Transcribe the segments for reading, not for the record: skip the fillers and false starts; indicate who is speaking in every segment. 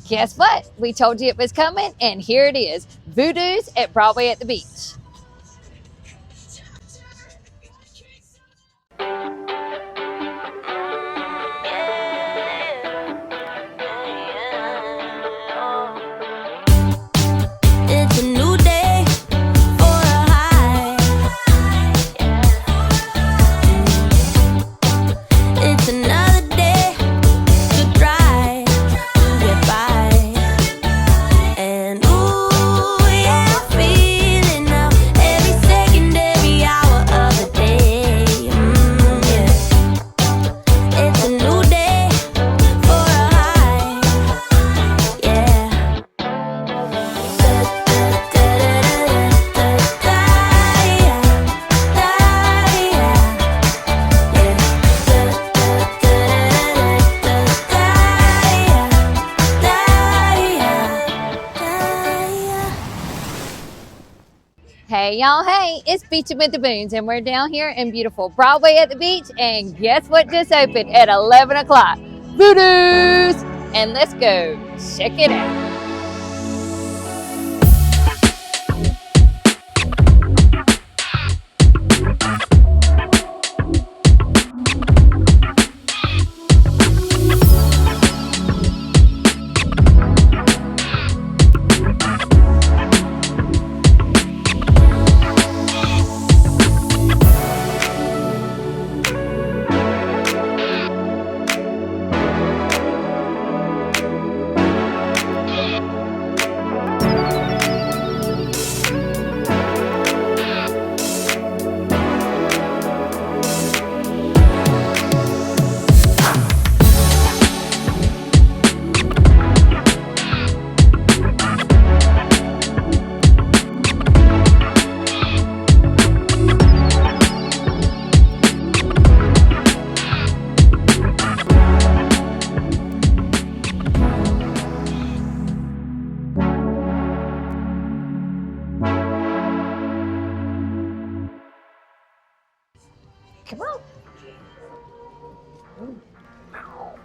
Speaker 1: Guess what? We told you it was coming, and here it is. Voodoo's at Broadway at the beach.
Speaker 2: It's a new day for a high. It's another day to try to get by. And ooh, yeah, I'm feeling now every second, every hour of the day. Yeah. It's a new day for a high. Yeah.
Speaker 1: Hey y'all, hey, it's Beachin with the Boones, and we're down here in beautiful Broadway at the beach, and guess what just opened at 11 o'clock? Voodoo's! And let's go check it out. Come on.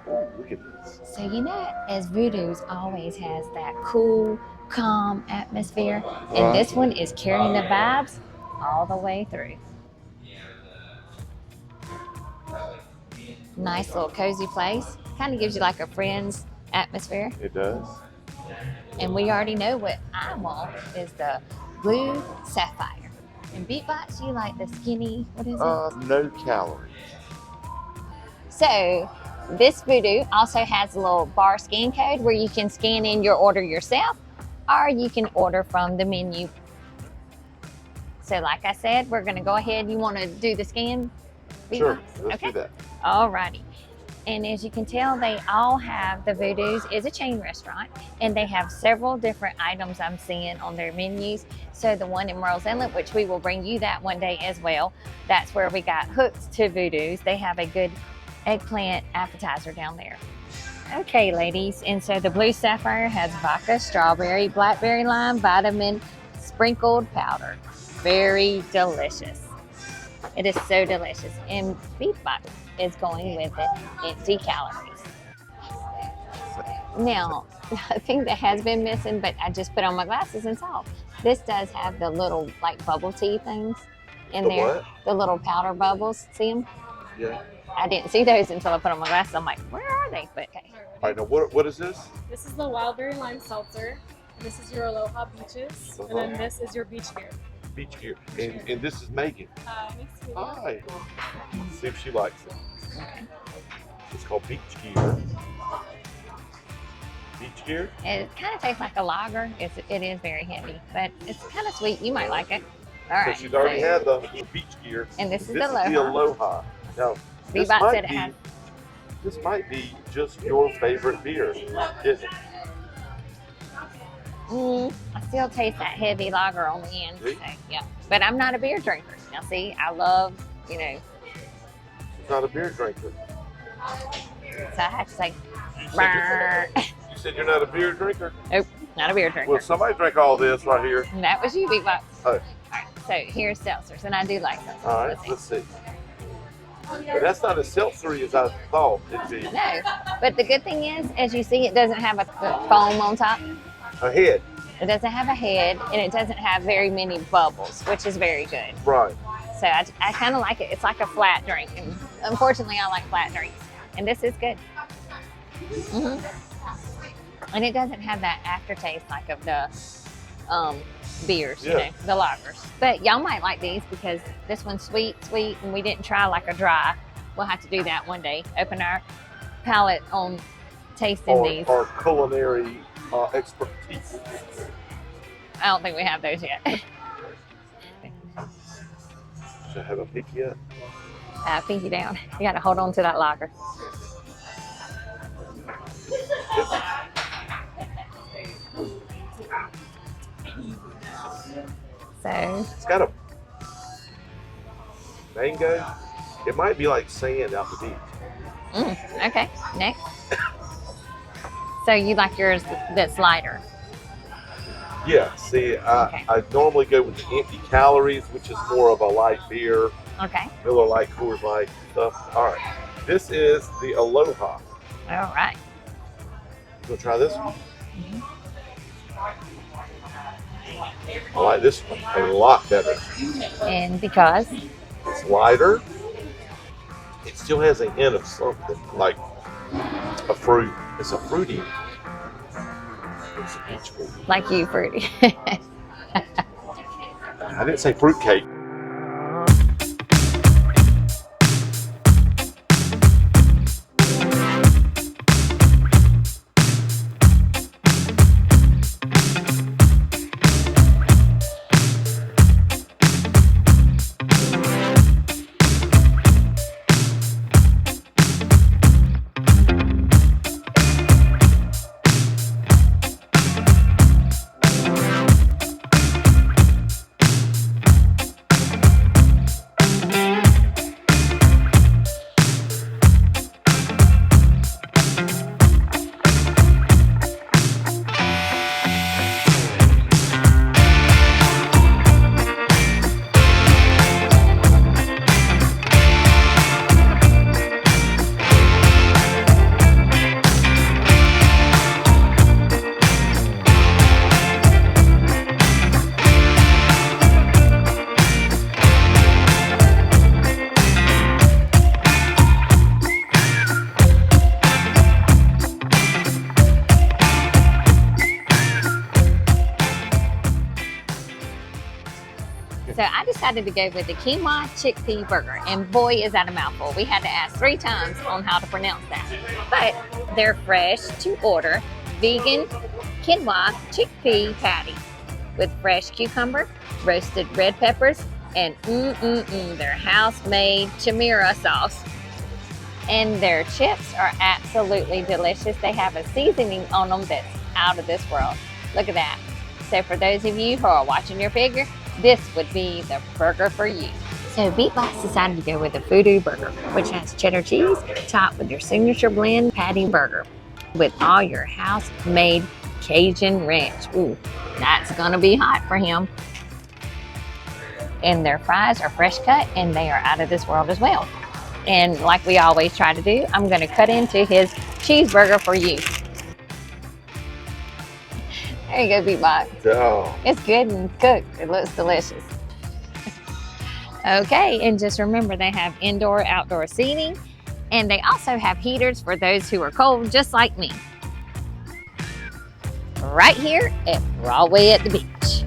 Speaker 3: Oh, look at this.
Speaker 1: So you know, as Voodoo's always has that cool, calm atmosphere, and this one is carrying the vibes all the way through. Nice little cozy place. Kind of gives you like a friend's atmosphere.
Speaker 3: It does.
Speaker 1: And we already know what I want is the blue sapphire. And Beatbox, you like the skinny, what is it?
Speaker 3: No calories.
Speaker 1: So this Voodoo also has a little bar scan code where you can scan in your order yourself, or you can order from the menu. So like I said, we're gonna go ahead. You wanna do the scan?
Speaker 3: Sure, let's do that.
Speaker 1: Alrighty. And as you can tell, they all have, the Voodoo's is a chain restaurant, and they have several different items I'm seeing on their menus. So the one in Merle's Inlet, which we will bring you that one day as well, that's where we got hooked to Voodoo's. They have a good eggplant appetizer down there. Okay, ladies, and so the blue sapphire has vodka, strawberry, blackberry lime, vitamin, sprinkled powder. Very delicious. It is so delicious. And Beatbox is going with it, empty calories. Now, a thing that has been missing, but I just put on my glasses and saw, this does have the little like bubble tea things in there.
Speaker 3: What?
Speaker 1: The little powder bubbles, see them?
Speaker 3: Yeah.
Speaker 1: I didn't see those until I put on my glasses. I'm like, where are they? But okay.
Speaker 3: All right, now what is this?
Speaker 4: This is the Wildberry Lime Seltzer. This is your Aloha Beaches. And then this is your Beach Gear.
Speaker 3: Beach Gear. And this is Megan.
Speaker 4: Nice to meet you.
Speaker 3: Hi. Let's see if she likes it. It's called Beach Gear. Beach Gear?
Speaker 1: It kind of tastes like a lager. It is very heavy, but it's kind of sweet. You might like it. All right.
Speaker 3: So she's already had the Beach Gear.
Speaker 1: And this is the
Speaker 3: the Aloha. Now, this
Speaker 1: Bebop
Speaker 3: might
Speaker 1: said it
Speaker 3: be,
Speaker 1: has.
Speaker 3: this might be just your favorite beer, isn't it?
Speaker 1: I still taste that heavy lager on the end. So,
Speaker 3: See?
Speaker 1: yeah, but I'm not a beer drinker. Now, see, I love,
Speaker 3: She's not a beer drinker.
Speaker 1: so I have to say,
Speaker 3: You said you're not a beer drinker?
Speaker 1: nope, not a beer drinker.
Speaker 3: Well, somebody drank all this right here.
Speaker 1: And that was you, Beatbox.
Speaker 3: Oh.
Speaker 1: All right, so here's seltzers, and I do like them.
Speaker 3: All right, let's see. But that's not as seltzery as I thought it'd be.
Speaker 1: No, but the good thing is, as you see, it doesn't have a foam on top.
Speaker 3: A head.
Speaker 1: It doesn't have a head, and it doesn't have very many bubbles, which is very good.
Speaker 3: Right.
Speaker 1: So I kind of like it. It's like a flat drink, and unfortunately, I like flat drinks. And this is good. And it doesn't have that aftertaste like of the beers, you know, the lagers. But y'all might like these because this one's sweet, and we didn't try like a dry. We'll have to do that one day. Open our palate on tasting these.
Speaker 3: Or culinary expertise.
Speaker 1: I don't think we have those yet.
Speaker 3: Should I have a peek yet?
Speaker 1: Pinky down. You got to hold on to that lager. So
Speaker 3: it's got a mango. It might be like sand out the beach.
Speaker 1: Okay, next. So you like yours that's lighter?
Speaker 3: Yeah, see, I normally go with the empty calories, which is more of a light beer.
Speaker 1: Okay.
Speaker 3: Miller Lite, Coors Light stuff. All right, this is the Aloha.
Speaker 1: All right.
Speaker 3: You gonna try this one? I like this one a lot better.
Speaker 1: And because?
Speaker 3: It's lighter. It still has a hint of something, like a fruit. It's a fruity. It's a peach fruit.
Speaker 1: Like you, fruity.
Speaker 3: I didn't say fruitcake.
Speaker 1: So I decided to go with the quinoa chickpea burger, and boy, is that a mouthful. We had to ask 3 times on how to pronounce that. But they're fresh to order, vegan quinoa chickpea patty with fresh cucumber, roasted red peppers, and their house-made chimera sauce. And their chips are absolutely delicious. They have a seasoning on them that's out of this world. Look at that. So for those of you who are watching your figure, this would be the burger for you. So Beatbox decided to go with the Voodoo burger, which has cheddar cheese topped with your signature blend patty burger with all your house-made Cajun ranch. Ooh, that's gonna be hot for him. And their fries are fresh cut and they are out of this world as well. And like we always try to do, I'm gonna cut into his cheeseburger for you. There you go, Beatbox.
Speaker 3: Oh.
Speaker 1: It's good and cooked. It looks delicious. Okay, and just remember they have indoor, outdoor seating, and they also have heaters for those who are cold, just like me. Right here at Broadway at the beach.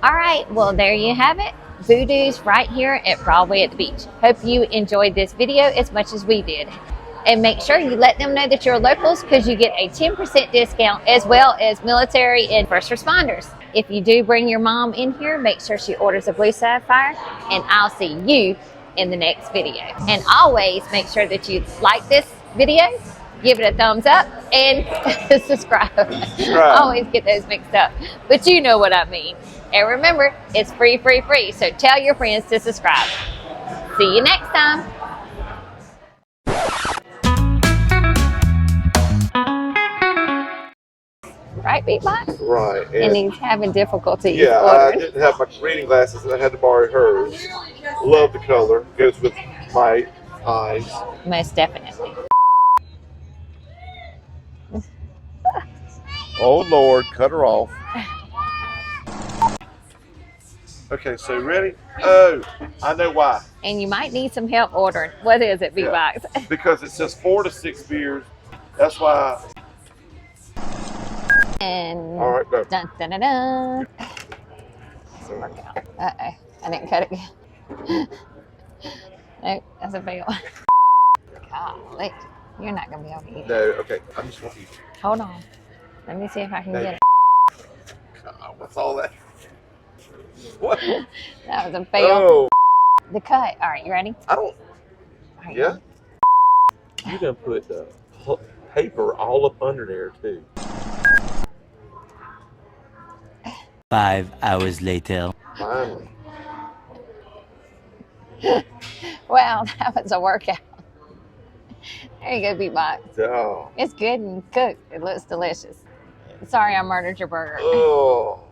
Speaker 1: All right, well, there you have it. Voodoo's right here at Broadway at the beach. Hope you enjoyed this video as much as we did. And make sure you let them know that you're locals because you get a 10% discount as well as military and first responders. If you do bring your mom in here, make sure she orders a Blue Sapphire, and I'll see you in the next video. And always make sure that you like this video, give it a thumbs up, and subscribe. I always get those mixed up, but you know what I mean. And remember, it's free, so tell your friends to subscribe. See you next time. Right. right, Beatbox?
Speaker 3: Right.
Speaker 1: And he's having difficulties
Speaker 3: yeah, I
Speaker 1: ordering.
Speaker 3: didn't have my reading glasses and I had to borrow hers. Love the color. Goes with my eyes.
Speaker 1: Most definitely.
Speaker 3: Oh Lord, cut her off. Okay, so ready? Oh, I know why.
Speaker 1: And you might need some help ordering. What is it, Beatbox?
Speaker 3: Yeah, because it says 4 to 6 beers. That's why.
Speaker 1: And
Speaker 3: All right, go.
Speaker 1: dun dun dun dun. Uh-oh, I didn't cut it again. Nope, that's a fail. Golly, you're not gonna be able to eat it.
Speaker 3: No, okay. I just want to eat it.
Speaker 1: Hold on. Let me see if I can get it.
Speaker 3: God, what's all that? What?
Speaker 1: That was a fail.
Speaker 3: Oh,
Speaker 1: The cut. All right, you ready?
Speaker 3: I don't.
Speaker 1: All right,
Speaker 3: Yeah. You done put the paper all up under there too.
Speaker 5: 5 hours later.
Speaker 3: Finally.
Speaker 1: Wow, that was a workout. There you go, Beatbox.
Speaker 3: Oh.
Speaker 1: It's good and cooked. It looks delicious. Sorry I murdered your burger.
Speaker 3: Oh.